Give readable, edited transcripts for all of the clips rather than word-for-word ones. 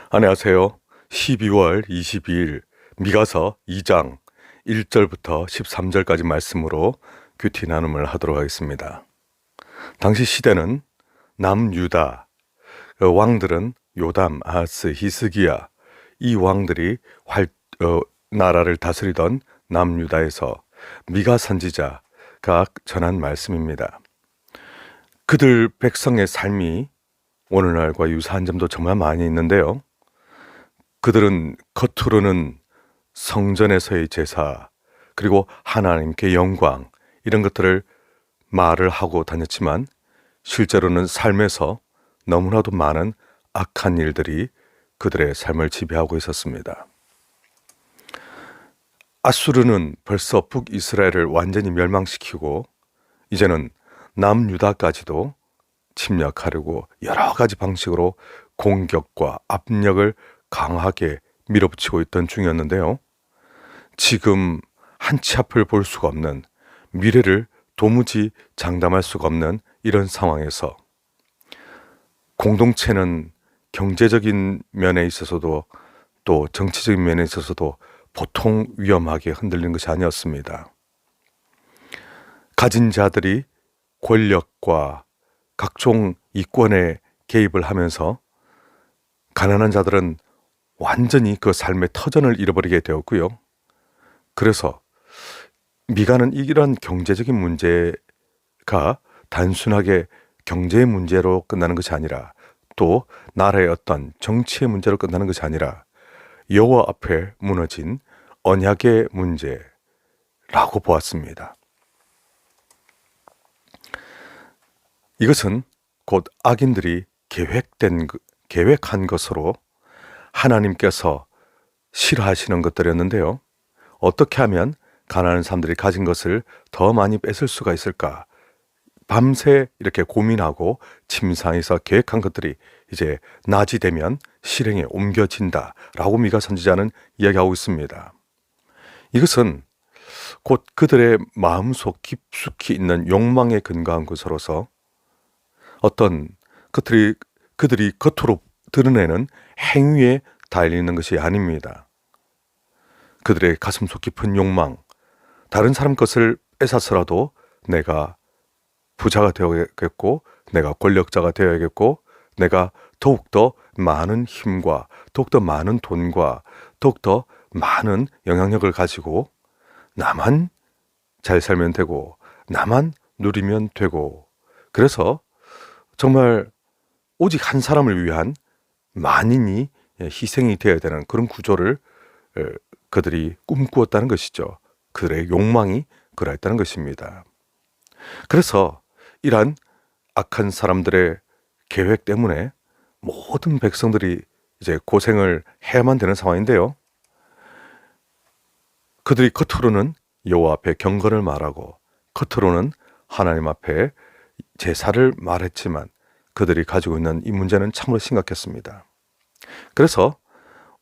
안녕하세요. 12월 22일 미가서 2장 1절부터 13절까지 말씀으로 큐티 나눔을 하도록 하겠습니다. 당시 시대는 남유다, 왕들은 요담, 아하스, 히스기야 이 왕들이 나라를 다스리던 남유다에서 미가 선지자가 전한 말씀입니다. 그들 백성의 삶이 오늘날과 유사한 점도 정말 많이 있는데요. 그들은 겉으로는 성전에서의 제사, 그리고 하나님께 영광, 이런 것들을 말을 하고 다녔지만 실제로는 삶에서 너무나도 많은 악한 일들이 그들의 삶을 지배하고 있었습니다. 아수르는 벌써 북이스라엘을 완전히 멸망시키고 이제는 남유다까지도 침략하려고 여러 가지 방식으로 공격과 압력을 강하게 밀어붙이고 있던 중이었는데요. 지금 한치 앞을 볼 수가 없는, 미래를 도무지 장담할 수가 없는 이런 상황에서 공동체는 경제적인 면에 있어서도 또 정치적인 면에 있어서도 보통 위험하게 흔들린 것이 아니었습니다. 가진 자들이 권력과 각종 이권에 개입을 하면서 가난한 자들은 완전히 그 삶의 터전을 잃어버리게 되었고요. 그래서 미가는 이런 경제적인 문제가 단순하게 경제의 문제로 끝나는 것이 아니라 또 나라의 어떤 정치의 문제로 끝나는 것이 아니라 여호와 앞에 무너진 언약의 문제라고 보았습니다. 이것은 곧 악인들이 계획한 것으로 하나님께서 싫어하시는 것들이었는데요. 어떻게 하면 가난한 사람들이 가진 것을 더 많이 뺏을 수가 있을까? 밤새 이렇게 고민하고 침상에서 계획한 것들이 이제 낮이 되면 실행에 옮겨진다라고 미가 선지자는 이야기하고 있습니다. 이것은 곧 그들의 마음속 깊숙이 있는 욕망에 근거한 것으로서 어떤 그들이 겉으로 드러내는 행위에 달리는 것이 아닙니다. 그들의 가슴속 깊은 욕망, 다른 사람 것을 뺏어서라도 내가 부자가 되어야겠고, 내가 권력자가 되어야겠고, 내가 더욱더 많은 힘과 더욱더 많은 돈과 더욱더 많은 영향력을 가지고 나만 잘 살면 되고 나만 누리면 되고, 그래서 정말 오직 한 사람을 위한 만인이 희생이 되어야 되는 그런 구조를 그들이 꿈꾸었다는 것이죠. 그들의 욕망이 그러했다는 것입니다. 그래서 이러한 악한 사람들의 계획 때문에 모든 백성들이 이제 고생을 해야만 되는 상황인데요. 그들이 겉으로는 여호와 앞에 경건을 말하고 겉으로는 하나님 앞에 제사를 말했지만 그들이 가지고 있는 이 문제는 참으로 심각했습니다. 그래서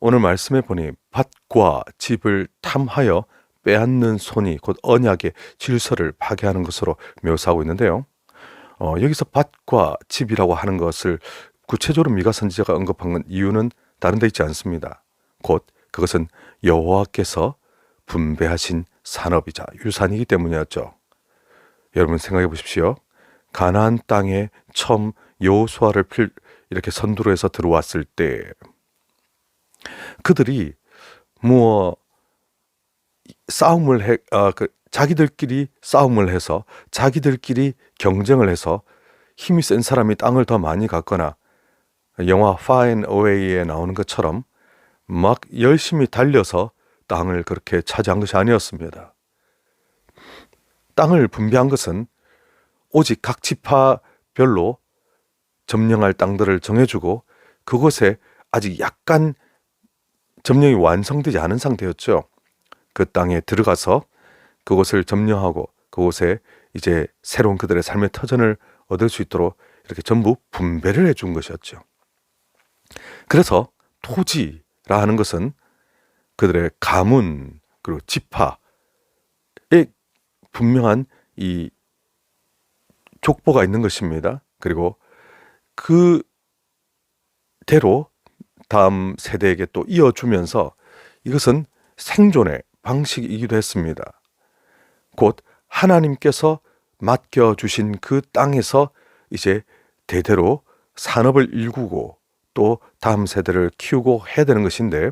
오늘 말씀에 보니 밭과 집을 탐하여 빼앗는 손이 곧 언약의 질서를 파괴하는 것으로 묘사하고 있는데요. 여기서 밭과 집이라고 하는 것을 구체적으로 미가 선지자가 언급한 이유는 다른 데 있지 않습니다. 곧 그것은 여호와께서 분배하신 산업이자 유산이기 때문이었죠. 여러분 생각해 보십시오. 가나안 땅에 처음 여호수아를 이렇게 선두로 해서 들어왔을 때 그들이 자기들끼리 싸움을 해서 자기들끼리 경쟁을 해서 힘이 센 사람이 땅을 더 많이 갖거나 영화 Far and Away에 나오는 것처럼 막 열심히 달려서 땅을 그렇게 차지한 것이 아니었습니다. 땅을 분배한 것은 오직 각 지파별로 점령할 땅들을 정해주고 그곳에 아직 약간 점령이 완성되지 않은 상태였죠. 그 땅에 들어가서 그곳을 점령하고 그곳에 이제 새로운 그들의 삶의 터전을 얻을 수 있도록 이렇게 전부 분배를 해준 것이었죠. 그래서 토지라 하는 것은 그들의 가문 그리고 지파에 분명한 이 족보가 있는 것입니다. 그리고 그대로 다음 세대에게 또 이어주면서 이것은 생존의 방식이기도 했습니다. 곧 하나님께서 맡겨주신 그 땅에서 이제 대대로 산업을 일구고 또 다음 세대를 키우고 해야 되는 것인데,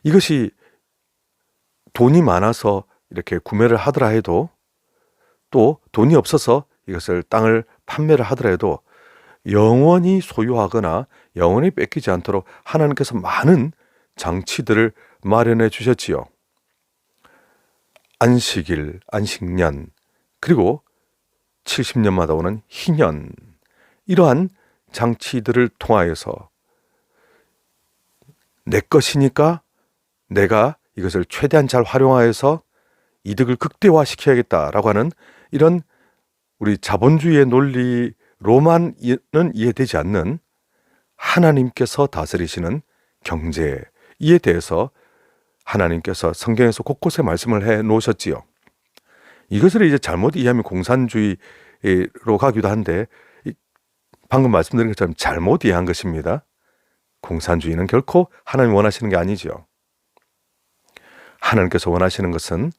이것이 돈이 많아서 이렇게 구매를 하더라 해도, 또 돈이 없어서 이것을 땅을 판매를 하더라 해도 영원히 소유하거나 영원히 뺏기지 않도록 하나님께서 많은 장치들을 마련해 주셨지요. 안식일, 안식년, 그리고 70년마다 오는 희년, 이러한 장치들을 통하여서 내 것이니까 내가 이것을 최대한 잘 활용하여서 이득을 극대화시켜야겠다라고 하는 이런 우리 자본주의의 논리로만은 이해되지 않는 하나님께서 다스리시는 경제, 이에 대해서 하나님께서 성경에서 곳곳에 말씀을 해 놓으셨지요. 이것을 이제 잘못 이해하면 공산주의로 가기도 한데, 방금 말씀드린 것처럼 잘못 이해한 것입니다. 공산주의는 결코 하나님 원하시는 게 아니죠. 하나님께서 원하시는 것은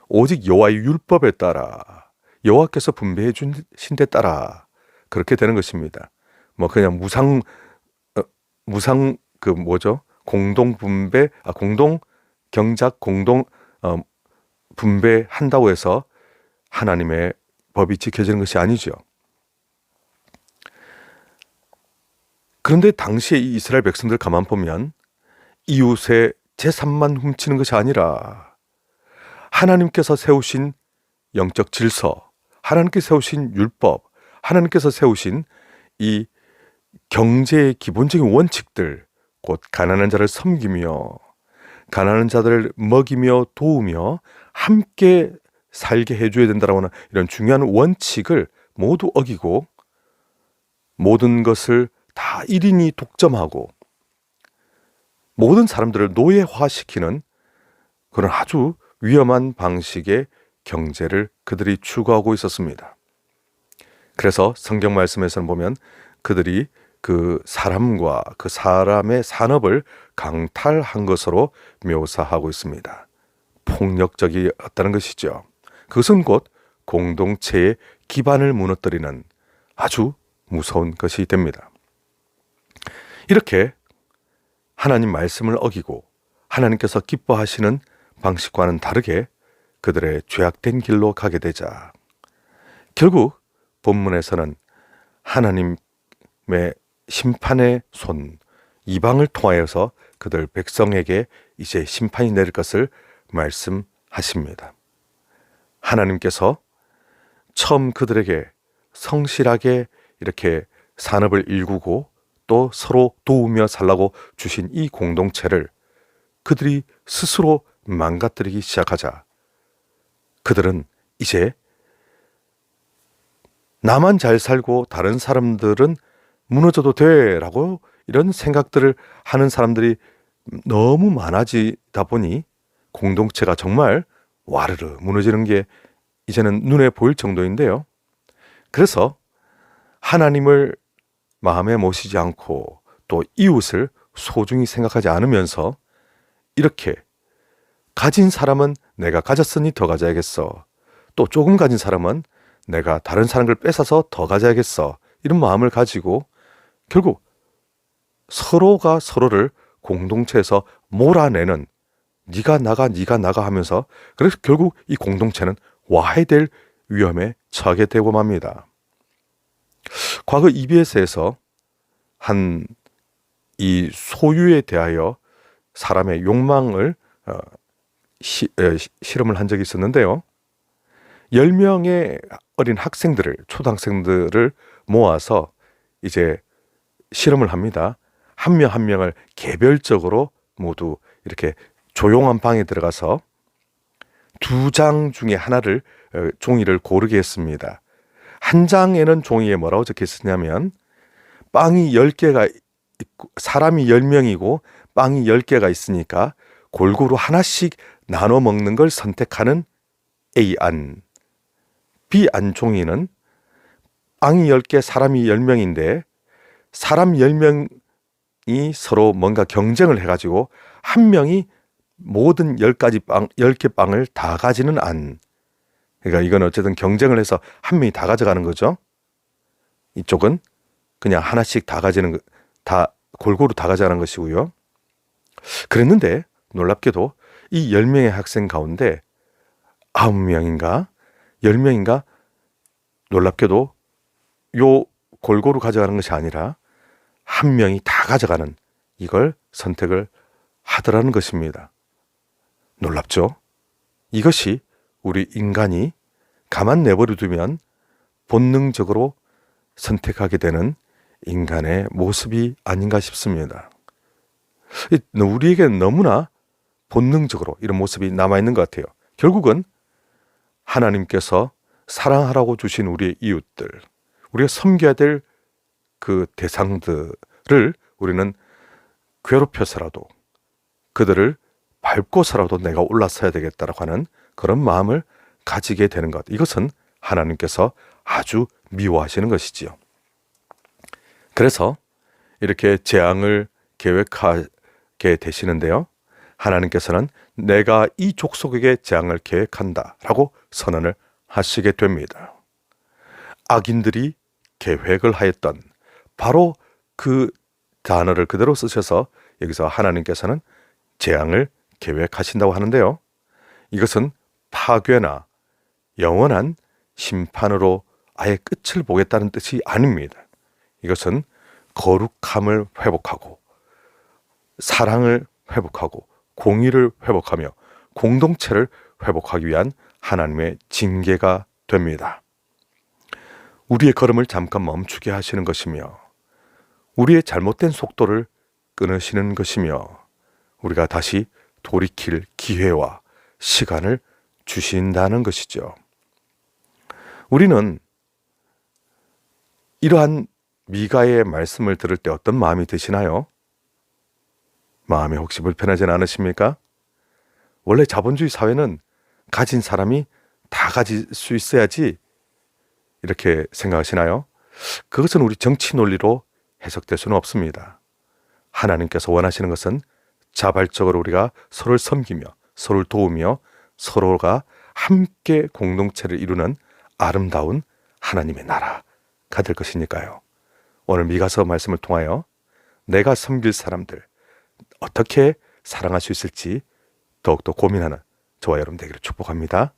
오직 여호와의 율법에 따라, 여호와께서 분배해 주신 데 따라 그렇게 되는 것입니다. 뭐 그냥 무상 공동 분배, 공동 경작, 공동 분배한다고 해서 하나님의 법이 지켜지는 것이 아니죠. 그런데 당시에 이 이스라엘 백성들 가만 보면 이웃의 재산만 훔치는 것이 아니라 하나님께서 세우신 영적 질서, 하나님께서 세우신 율법, 하나님께서 세우신 이 경제의 기본적인 원칙들, 곧 가난한 자를 섬기며 가난한 자들을 먹이며 도우며 함께 살게 해줘야 된다라고 하는 이런 중요한 원칙을 모두 어기고 모든 것을 다 1인이 독점하고 모든 사람들을 노예화시키는 그런 아주 위험한 방식의 경제를 그들이 추구하고 있었습니다. 그래서 성경 말씀에서는 보면 그들이 그 사람과 그 사람의 산업을 강탈한 것으로 묘사하고 있습니다. 폭력적이었다는 것이죠. 그것은 곧 공동체의 기반을 무너뜨리는 아주 무서운 것이 됩니다. 이렇게 하나님 말씀을 어기고 하나님께서 기뻐하시는 방식과는 다르게 그들의 죄악된 길로 가게 되자 결국 본문에서는 하나님의 심판의 손, 이방을 통하여서 그들 백성에게 이제 심판이 내릴 것을 말씀하십니다. 하나님께서 처음 그들에게 성실하게 이렇게 산업을 일구고 또 서로 도우며 살라고 주신 이 공동체를 그들이 스스로 망가뜨리기 시작하자 그들은 이제 나만 잘 살고 다른 사람들은 무너져도 돼라고 이런 생각들을 하는 사람들이 너무 많아지다 보니 공동체가 정말 와르르 무너지는 게 이제는 눈에 보일 정도인데요. 그래서 하나님을 마음에 모시지 않고 또 이웃을 소중히 생각하지 않으면서 이렇게 가진 사람은 내가 가졌으니 더 가져야겠어. 또 조금 가진 사람은 내가 다른 사람을 뺏어서 더 가져야겠어. 이런 마음을 가지고 결국 서로가 서로를 공동체에서 몰아내는 네가 나가 하면서 그래서 결국 이 공동체는 와해될 위험에 처하게 되고 맙니다. 과거 EBS에서 한 이 소유에 대하여 사람의 욕망을 실험을 한 적이 있었는데요. 10명의 어린 학생들을, 초등학생들을 모아서 이제 실험을 합니다. 한 명 한 명을 개별적으로 모두 이렇게 조용한 방에 들어가서 2장 중에 하나를 종이를 고르게 했습니다. 한 장에는 종이에 뭐라고 적혀 있었냐면 빵이 10개가 있고 사람이 10명이고 빵이 10개가 있으니까 골고루 하나씩 나눠 먹는 걸 선택하는 A안, B안 종이는 빵이 10개, 사람이 10명인데 사람 10명 서로 뭔가 경쟁을 해가지고 한 명이 모든 10개 빵을 다 가지는 않. 그러니까 이건 어쨌든 경쟁을 해서 한 명이 다 가져가는 거죠. 이쪽은 그냥 하나씩 다 골고루 다 가져가는 것이고요. 그랬는데 놀랍게도 이 10명의 학생 가운데 9명인가 10명인가 놀랍게도 요 골고루 가져가는 것이 아니라 한 명이 다 가져가는 이걸 선택을 하더라는 것입니다. 놀랍죠? 이것이 우리 인간이 가만 내버려 두면 본능적으로 선택하게 되는 인간의 모습이 아닌가 싶습니다. 우리에게는 너무나 본능적으로 이런 모습이 남아있는 것 같아요. 결국은 하나님께서 사랑하라고 주신 우리의 이웃들, 우리가 섬겨야 될 그 대상들을 우리는 괴롭혀서라도 그들을 밟고서라도 내가 올라서야 되겠다라고 하는 그런 마음을 가지게 되는 것. 이것은 하나님께서 아주 미워하시는 것이지요. 그래서 이렇게 재앙을 계획하게 되시는데요. 하나님께서는 내가 이 족속에게 재앙을 계획한다라고 선언을 하시게 됩니다. 악인들이 계획을 하였던 바로 그 단어를 그대로 쓰셔서 여기서 하나님께서는 재앙을 계획하신다고 하는데요. 이것은 파괴나 영원한 심판으로 아예 끝을 보겠다는 뜻이 아닙니다. 이것은 거룩함을 회복하고 사랑을 회복하고 공의를 회복하며 공동체를 회복하기 위한 하나님의 징계가 됩니다. 우리의 걸음을 잠깐 멈추게 하시는 것이며 우리의 잘못된 속도를 끊으시는 것이며 우리가 다시 돌이킬 기회와 시간을 주신다는 것이죠. 우리는 이러한 미가의 말씀을 들을 때 어떤 마음이 드시나요? 마음이 혹시 불편하진 않으십니까? 원래 자본주의 사회는 가진 사람이 다 가질 수 있어야지 이렇게 생각하시나요? 그것은 우리 정치 논리로 해석될 수는 없습니다. 하나님께서 원하시는 것은 자발적으로 우리가 서로를 섬기며 서로를 도우며 서로가 함께 공동체를 이루는 아름다운 하나님의 나라가 될 것이니까요. 오늘 미가서 말씀을 통하여 내가 섬길 사람들 어떻게 사랑할 수 있을지 더욱더 고민하는 저와 여러분 되기를 축복합니다.